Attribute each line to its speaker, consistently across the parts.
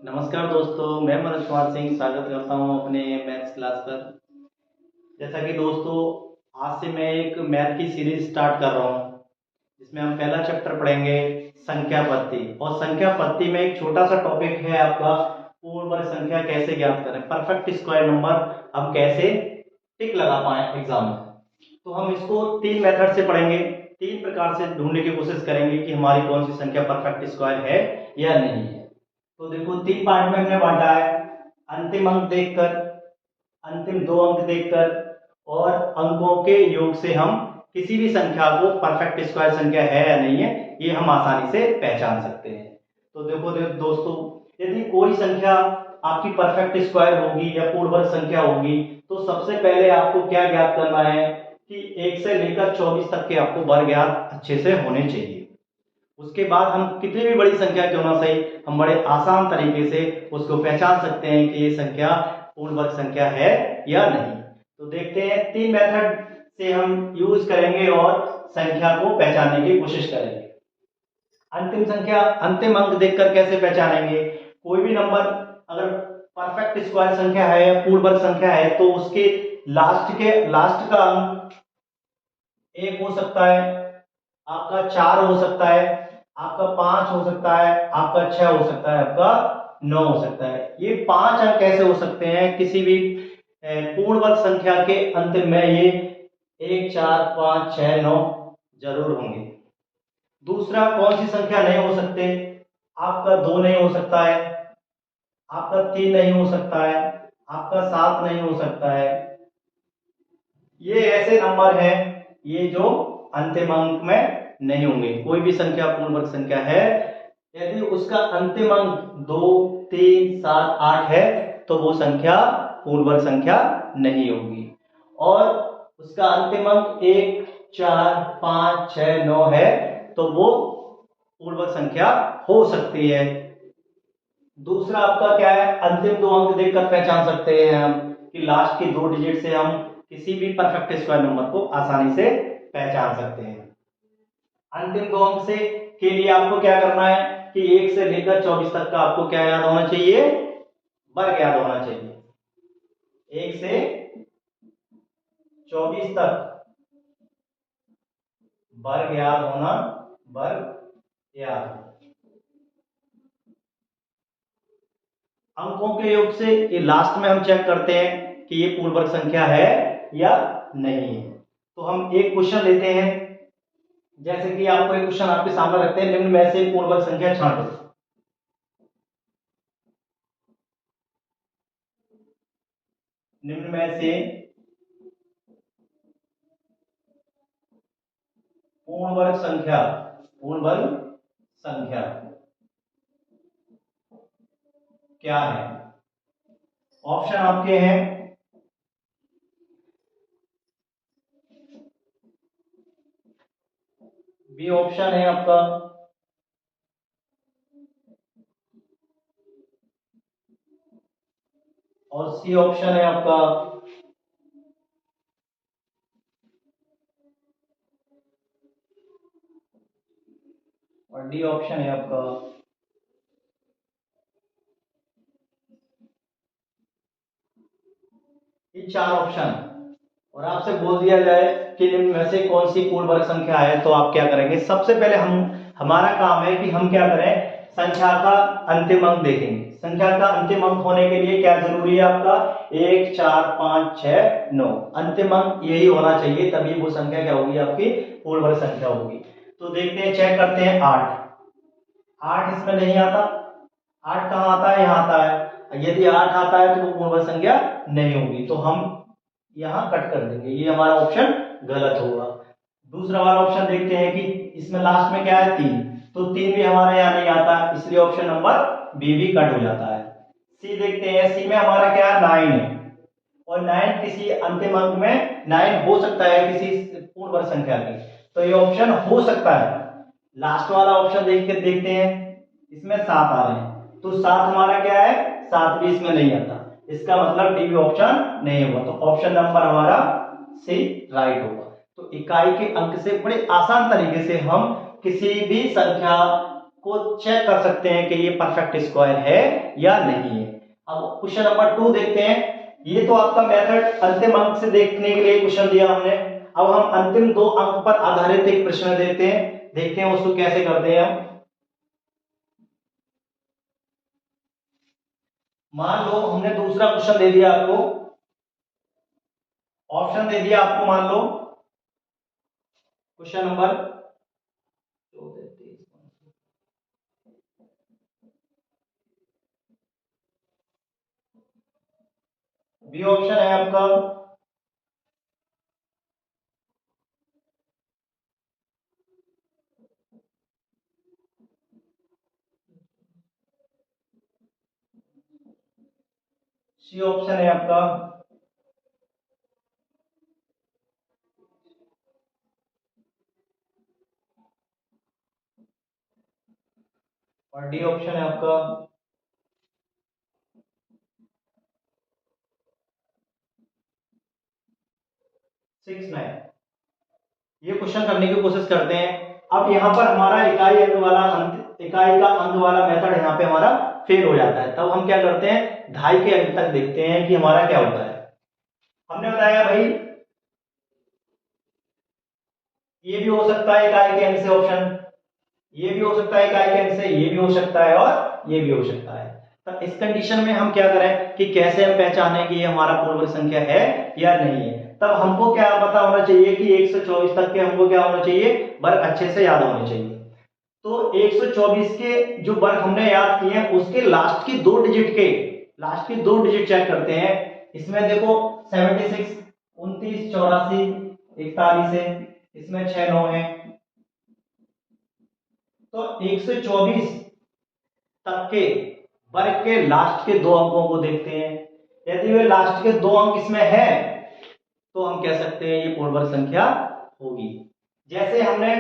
Speaker 1: नमस्कार दोस्तों, मैं मनोज कुमार सिंह स्वागत करता हूं अपने मैथ्स क्लास पर। जैसा कि दोस्तों, आज से मैं एक मैथ की सीरीज स्टार्ट कर रहा हूं, जिसमें हम पहला चैप्टर पढ़ेंगे संख्या पत्ती। और संख्या पत्ती में एक छोटा सा टॉपिक है आपका पूर्ण वर्ग संख्या कैसे ज्ञात करें, परफेक्ट स्क्वायर नंबर हम कैसे टिक लगा पाए एग्जाम में। तो हम इसको तीन मेथड से पढ़ेंगे, तीन प्रकार से ढूंढने की कोशिश करेंगे कि हमारी कौन सी संख्या परफेक्ट स्क्वायर है या नहीं है। तो देखो, तीन पार्ट में हमने बांटा है, अंतिम अंक देखकर, अंतिम दो अंक देखकर और अंकों के योग से हम किसी भी संख्या को परफेक्ट स्क्वायर संख्या है या नहीं है ये हम आसानी से पहचान सकते हैं। तो देखो दोस्तों, यदि कोई संख्या आपकी परफेक्ट स्क्वायर होगी या पूर्ण वर्ग संख्या होगी तो सबसे पहले आपको क्या ज्ञात करना है कि 1 से लेकर 24 तक के आपको वर्ग ज्ञात अच्छे से होने चाहिए। उसके बाद हम कितनी भी बड़ी संख्या क्यों ना सही, हम बड़े आसान तरीके से उसको पहचान सकते हैं कि ये संख्या पूर्ण वर्ग संख्या है या नहीं। तो देखते हैं, तीन मेथड से हम यूज करेंगे और संख्या को पहचानने की कोशिश करेंगे। अंतिम संख्या, अंतिम अंक देखकर कैसे पहचानेंगे? कोई भी नंबर अगर परफेक्ट स्क्वायर संख्या है या पूर्ण वर्ग संख्या है तो उसके लास्ट का अंक 1 हो सकता है, आपका 4 हो सकता है, आपका 5 हो सकता है, आपका 6 हो सकता है, आपका 9 हो सकता है। ये 5 अंक कैसे हो सकते हैं? किसी भी पूर्ण वर्ग संख्या के अंत में ये 1, 4, 5, 6, 9 जरूर होंगे। दूसरा, कौन सी संख्या नहीं हो सकते? आपका 2 नहीं हो सकता है, आपका 3 नहीं हो सकता है, आपका 7 नहीं हो सकता है। ये ऐसे नंबर हैं ये जो अंतिम अंक में नहीं होंगे। कोई भी संख्या पूर्ण वर्ग संख्या है, यदि उसका अंतिम अंक 2, 3, 7, 8 है तो वो संख्या पूर्ण वर्ग संख्या नहीं होगी। और उसका अंतिम अंक 1, 4, 5, 6, 9 है तो वो पूर्ण वर्ग संख्या हो सकती है। दूसरा आपका क्या है, अंतिम दो अंक देखकर पहचान सकते हैं हम कि लास्ट की दो डिजिट से हम किसी भी परफेक्ट स्क्वायर नंबर को आसानी से पहचान सकते हैं। अंतिम दो अंक से के लिए आपको क्या करना है कि 1 से लेकर 24 तक का आपको क्या याद होना चाहिए? वर्ग याद होना चाहिए। 1 से 24 तक वर्ग याद होना, वर्ग याद। अंकों के योग से ये लास्ट में हम चेक करते हैं कि ये पूर्ण वर्ग संख्या है या नहीं है। तो हम एक क्वेश्चन लेते हैं, जैसे कि आपको एक क्वेश्चन आपके सामने रखते हैं, निम्न में से पूर्ण वर्ग संख्या छांटो। निम्न में से पूर्ण वर्ग संख्या, पूर्ण वर्ग संख्या क्या है? ऑप्शन आपके हैं बी ऑप्शन है आपका, और सी ऑप्शन है आपका, और डी ऑप्शन है आपका। ये चार ऑप्शन, और आपसे बोल दिया जाए कि निम्न में से कौन सी पूर्ण वर्ग संख्या है तो आप क्या करेंगे? सबसे पहले हमारा काम है कि हम क्या करें, संख्या का अंतिम अंक देखेंगे। संख्या का अंतिम अंक होने के लिए क्या जरूरी है आपका? 1, 4, 5, 6, 9 अंतिम अंक यही होना चाहिए, तभी वो संख्या क्या होगी? आपकी पूर्ण वर्ग संख्या होगी। तो देखते हैं, चेक करते हैं। 8 8 इसमें नहीं आता। 8 कहाँ आता है? यहाँ आता है। यदि 8 आता है तो वो पूर्ण वर्ग संख्या नहीं होगी, तो हम यहाँ कट कर देंगे, ये हमारा ऑप्शन गलत होगा। दूसरा वाला ऑप्शन देखते हैं कि इसमें लास्ट में क्या है? 3, तो 3 भी हमारे यहाँ नहीं आता, इसलिए ऑप्शन नंबर बी भी कट हो जाता है। सी देखते हैं, सी में हमारा क्या है? 9 है, और 9 किसी अंतिम अंक में 9 हो सकता है किसी पूर्ण वर्ग संख्या की, तो ये ऑप्शन हो सकता है। लास्ट वाला ऑप्शन देख के देखते हैं, इसमें 7 आ रहे हैं, तो 7 हमारा क्या है? 7 भी इसमें नहीं आता, इसका मतलब डी भी ऑप्शन नहीं होगा, तो ऑप्शन नंबर हमारा सी राइट होगा। तो इकाई के अंक से बड़े आसान तरीके से हम किसी भी संख्या को चेक कर सकते हैं कि ये परफेक्ट स्क्वायर है या नहीं है। अब क्वेश्चन नंबर 2 देखते हैं। ये तो आपका मेथड अंतिम अंक से देखने के लिए क्वेश्चन दिया हमने। अब हम अंतिम 2 अंक पर आधारित एक प्रश्न देखते हैं उसको कैसे करते हैं हम। मान लो हमने दूसरा क्वेश्चन दे दिया आपको, ऑप्शन दे दिया आपको, मान लो क्वेश्चन नंबर बी ऑप्शन है आपका सी ऑप्शन है आपका और डी ऑप्शन है आपका 6, 9। ये क्वेश्चन करने की कोशिश करते हैं। अब यहाँ पर हमारा इकाई का अंक वाला मेथड यहाँ पे हमारा फेल हो जाता है। तब हम क्या करते हैं, ढाई के अंक तक देखते हैं कि हमारा क्या होता है। हमने बताया भाई ये भी हो सकता है इकाई के अंक से ऑप्शन, ये भी हो सकता है इकाई के अंक से, ये भी हो सकता है और ये भी हो सकता है। तब इस कंडीशन में हम क्या करें कि कैसे हम पहचानें कि ये हमारा पूर्ण वर्ग संख्या है या नहीं है। तब हमको क्या पता होना चाहिए कि 124 तक के हमको क्या होना चाहिए, वर्ग अच्छे से याद होने चाहिए। तो 124 के जो वर्ग हमने याद किए हैं उसके लास्ट की 2 डिजिट चेक करते हैं। इसमें देखो 76, 29, 84, 41 है, इसमें 6, 9 है। तो 124 तक के वर्ग के लास्ट के 2 अंकों को देखते हैं। यदि वे लास्ट के 2 अंक इसमें है तो हम कह सकते हैं ये पूर्ण वर्ग संख्या होगी। जैसे हमने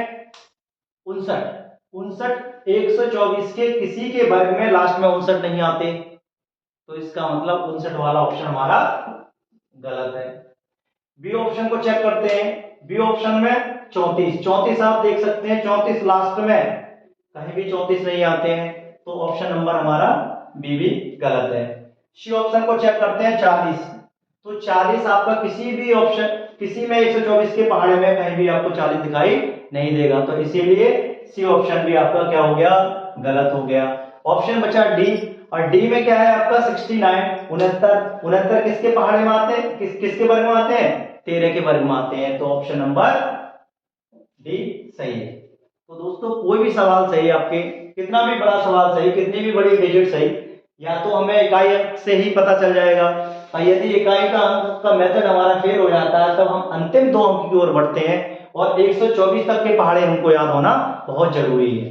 Speaker 1: 59, 124 के किसी के वर्ग में लास्ट में 59 नहीं आते, तो इसका मतलब 59 वाला ऑप्शन हमारा गलत है। बी ऑप्शन को चेक करते हैं। बी ऑप्शन में 34 आप देख सकते हैं, 34 लास्ट में कहीं भी 34 नहीं आते हैं, तो ऑप्शन नंबर हमारा बी भी गलत है। सी ऑप्शन को चेक करते हैं 40, तो 40 आपका किसी भी ऑप्शन, किसी में 124 के पहाड़े में कहीं भी आपको 40 दिखाई नहीं देगा, तो इसीलिए सी ऑप्शन भी आपका क्या हो गया, गलत हो गया। ऑप्शन बचा डी, और डी में क्या है आपका 69, 69 किसके पहाड़े में आते हैं, किसके वर्ग में आते हैं, 13 के वर्ग में आते हैं, तो ऑप्शन नंबर डी सही है। तो दोस्तों कोई भी सवाल सही, आपके कितना भी बड़ा सवाल सही, कितनी भी बड़ी डिजिट सही, या तो हमें इकाई अंक से ही पता चल जाएगा, और यदि इकाई का अंक का मेथड हमारा फेल हो जाता है तब हम अंतिम 2 अंक की ओर बढ़ते हैं, और 124 तक के पहाड़े हमको याद होना बहुत जरूरी है।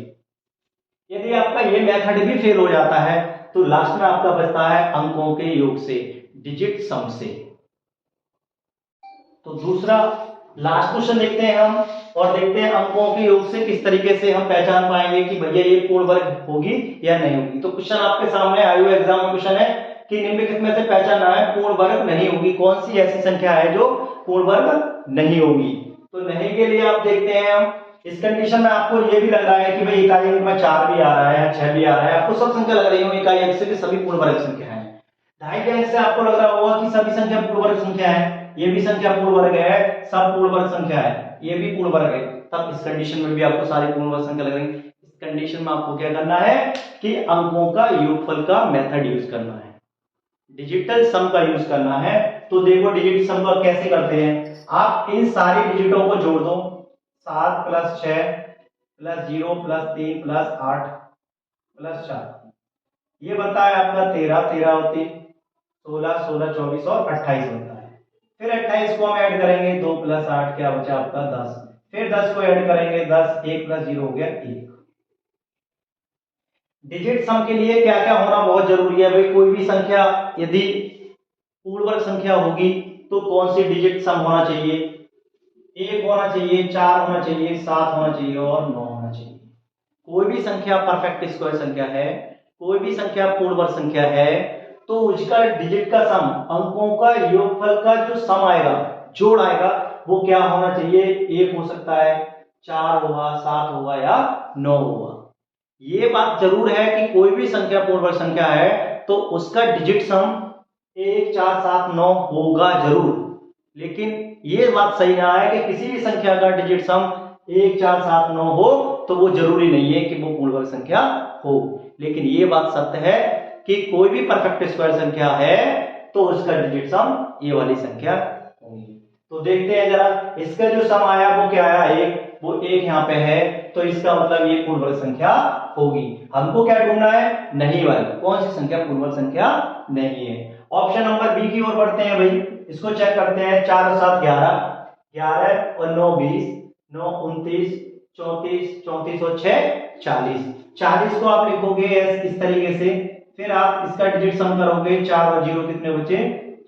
Speaker 1: यदि आपका ये मेथड भी फेल हो जाता है तो लास्ट में आपका बचता है अंकों के योग से, डिजिट सम से। तो दूसरा लास्ट क्वेश्चन देखते हैं हम, और देखते हैं अंकों के योग से किस तरीके से हम पहचान पाएंगे कि भैया ये पूर्ण वर्ग होगी या नहीं होगी। तो क्वेश्चन आपके सामने आयु एग्जाम में क्वेश्चन है कि निम्नलिखित में से पहचानना है पूर्ण वर्ग नहीं होगी, कौन सी ऐसी संख्या है जो पूर्ण वर्ग नहीं होगी। तो नहीं के लिए आप देखते हैं हम, इस कंडीशन में आपको ये भी लग रहा है कि भाई इकाई अंक में 4 भी आ रहा है, 6 भी आ रहा है, आपको सब संख्या लग रही है इकाई अंक से कि सभी पूर्ण वर्ग संख्या है। ढाई के अंक से आपको लग रहा होगा कि सभी संख्या पूर्ण वर्ग संख्या है, ये भी संख्या पूर्ण वर्ग है, सब पूर्ण वर्ग संख्या है, ये भी पूर्ण वर्ग है। तब इस कंडीशन में भी आपको सारी पूर्ण वर्ग संख्या लग रही है। इस कंडीशन में आपको क्या करना है कि अंकों का योगफल का मेथड यूज करना है, डिजिटल सम का यूज करना है। तो देखो डिजिटल सम का कैसे करते हैं, आप इन सारी डिजिटों को जोड़ दो, 7 + 6 + 0 + 3 + 8 + 4, ये बनता है आपका 13, 13 होती 16, 16, 24 और 28 बनता है। फिर 28 को हम ऐड करेंगे, 2 + 8 क्या बचा आपका 10, फिर 10 को ऐड करेंगे 10, 1 + 0 हो गया 1। डिजिट सम के लिए क्या क्या होना बहुत जरूरी है भाई, कोई भी संख्या यदि पूर्ण वर्ग संख्या होगी तो कौन सी डिजिट सम होना चाहिए, 1 होना चाहिए, 4 होना चाहिए, 7 होना चाहिए और 9 होना चाहिए। कोई भी संख्या परफेक्ट स्क्वायर संख्या है, कोई भी संख्या पूर्ण वर्ग संख्या है, तो उसका डिजिट का सम, अंकों का योगफल का जो सम आएगा, जोड़ आएगा, वो क्या होना चाहिए, 1 हो सकता है, 4 होगा, 7 होगा या 9 होगा। ये बात जरूर है कि कोई भी संख्या पूर्ण वर्ग संख्या है तो उसका डिजिट सम 1 4 7 9 होगा जरूर, लेकिन ये बात सही ना है कि किसी भी संख्या का डिजिट सम 1 4 7 9 हो तो वो जरूरी नहीं है कि वो पूर्ण वर्ग संख्या हो। लेकिन ये बात सत्य है कि कोई भी परफेक्ट स्क्वायर संख्या है तो उसका डिजिट सम ये वाली संख्या होगी। तो देखते हैं जरा, इसका जो सम आया वो क्या आया, एक, वो एक यहाँ पे है, तो इसका मतलब ये पूर्ण वर्ग संख्या होगी। हमको क्या ढूंढना है, नहीं वाली, कौन सी संख्या पूर्ण वर्ग संख्या नहीं है। ऑप्शन नंबर बी की ओर बढ़ते हैं भाई, इसको चेक करते हैं। 4 और 7 11, 11 और 9 20, 9 29, 34, 34 और 6 40। 40 को आप लिखोगे इस तरीके से, फिर आप इसका डिजिट सम करोगे, 4 और 0 कितने बचे,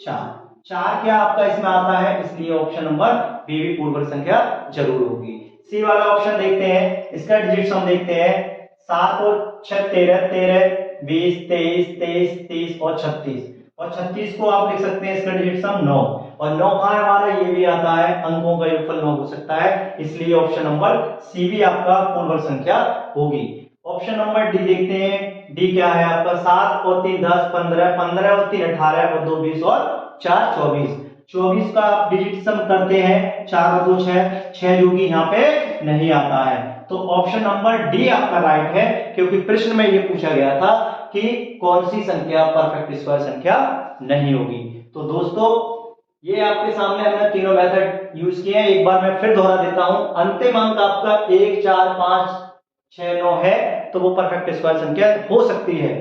Speaker 1: 4। 4 क्या आपका इसमें आता है, इसलिए ऑप्शन नंबर बी भी पूर्ण वर्ग संख्या जरूर होगी। सी वाला ऑप्शन देखते हैं, इसका डिजिट सम देखते हैं। 7 और 6 13, 13 20 23 23 30 और 36, और 36 को आप लिख सकते हैं इसका डिजिट सम 9, और 9 कहां है हमारा, ये भी आता है, अंकों का योगफल 9 हो सकता है, इसलिए ऑप्शन नंबर सी भी आपका पूर्ण वर्ग संख्या होगी। ऑप्शन नंबर डी देखते हैं, डी क्या है आपका, 7 और 3 10 15, 15 और 3 18 और 2 20 और 4 24। 24 का आप डिजिट सम करते हैं, 4 और 2 6, 6 जो कि यहाँ पे नहीं आता है, तो ऑप्शन नंबर डी आपका राइट है, क्योंकि प्रश्न में ये पूछा गया था कि कौन सी संख्या परफेक्ट स्क्वायर संख्या नहीं होगी। तो दोस्तों ये आपके सामने हमने तीनों मेथड यूज किए हैं, एक बार मैं फिर दोहरा देता हूं। अंतिम अंक आपका 1 4 5 6 9 है तो वो परफेक्ट स्क्वायर संख्या हो सकती है।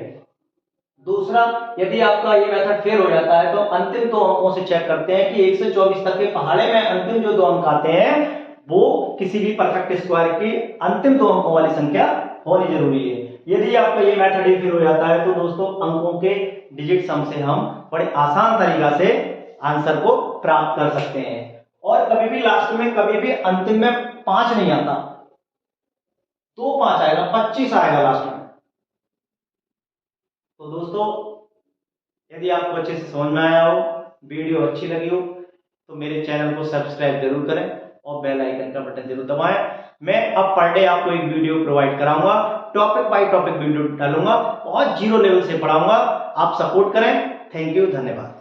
Speaker 1: दूसरा, यदि आपका ये मेथड फेल हो जाता है तो अंतिम 2 अंकों से चेक करते हैं कि 1 से 24 तक के पहाड़े में अंतिम जो 2 अंक आते हैं वो किसी भी परफेक्ट स्क्वायर की अंतिम 2 अंकों वाली संख्या होनी जरूरी है। यदि आपका ये मेथड ही फेल हो जाता है तो दोस्तों अंकों के डिजिट सम से हम बड़े आसान तरीका से आंसर को प्राप्त कर सकते हैं। और कभी भी लास्ट में, कभी भी अंतिम में 5 नहीं आता, तो 5 आएगा, 25 आएगा लास्ट में। तो दोस्तों यदि आपको अच्छे से समझ में आया हो, वीडियो अच्छी लगी हो, तो मेरे चैनल को सब्सक्राइब जरूर करें और बेल आइकन का बटन जरूर दबाएं। मैं अब पर डे आपको एक वीडियो प्रोवाइड कराऊंगा, टॉपिक बाय टॉपिक वीडियो डालूंगा और जीरो लेवल से पढ़ाऊंगा। आप सपोर्ट करें। थैंक यू, धन्यवाद।